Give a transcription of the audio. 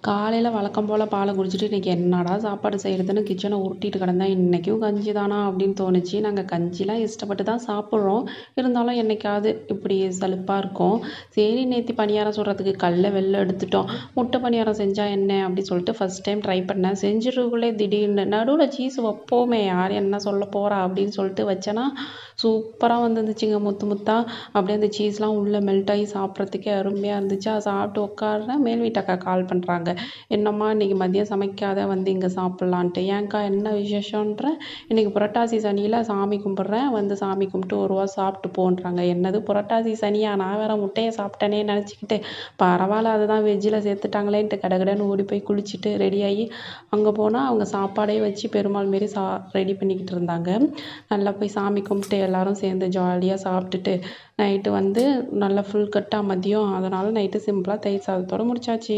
காலையில் வழக்கம் போல் பாலை குடிச்சிட்டு இன்றைக்கி என்னடா சாப்பாடு செய்கிறதுன்னு கிச்சனை உருட்டிட்டு கிடந்தேன். இன்றைக்கும் கஞ்சி தானா அப்படின்னு தோணுச்சு. நாங்கள் கஞ்சிலாம் இஷ்டப்பட்டு தான் சாப்பிட்றோம். இருந்தாலும் என்னைக்காவது இப்படி சலுப்பாக இருக்கும். சரி நேற்று பணியாரம் சுடுறதுக்கு கல்லை வெளில எடுத்துட்டோம். முட்டை பணியாரம் செஞ்சால் என்ன அப்படின்னு சொல்லிட்டு ஃபஸ்ட் டைம் ட்ரை பண்ணேன். செஞ்சுட்டுக்குள்ளே திடீர்னு நடுவில் சீஸ் வைப்போமே யார் என்ன சொல்ல போகிறா அப்படின்னு சொல்லிட்டு வச்சேன்னா சூப்பராக வந்துருந்துச்சுங்க. முத்து முத்தாக அப்படியே அந்த சீஸ்லாம் உள்ளே மெல்ட் ஆகி சாப்பிட்றதுக்கே அருமையாக இருந்துச்சு. அதை சாப்பிட்டு உட்கார்றேன். மேல் வீட்டக்கா கால் பண்ணுறாங்க. என்னம்மா இன்றைக்கி மதியம் சமைக்காத வந்து இங்கே சாப்பிட்லான்ட்டு. ஏன்க்கா என்ன விசேஷன்ற? இன்றைக்கி புரட்டாசி சனியில் சாமி கும்பிட்றேன், வந்து சாமி கும்பிட்டு ஒரு வாரம் சாப்பிட்டு போன்றாங்க. என்னது புரட்டாசி சனியா? நான் வேறு முட்டையை சாப்பிட்டேனே நினச்சிக்கிட்டு பரவாயில்ல அதுதான் வெஜ்ஜில் சேர்த்துட்டாங்களேன்ட்டு கடகடன்னு ஓடி போய் குளிச்சுட்டு ரெடியாகி அங்கே போனால் அவங்க சாப்பாடே வச்சு பெருமாள் மாரி ரெடி பண்ணிக்கிட்டு இருந்தாங்க. நல்லா போய் சாமி கும்பிட்டு எல்லோரும் சேர்ந்து ஜாலியாக சாப்பிட்டுட்டு நைட்டு வந்து நல்லா ஃபுல் கட்டாக மதியம். அதனால் நைட்டு சிம்பிளாக தயிர் சாதத்தோடு முடிச்சாச்சு.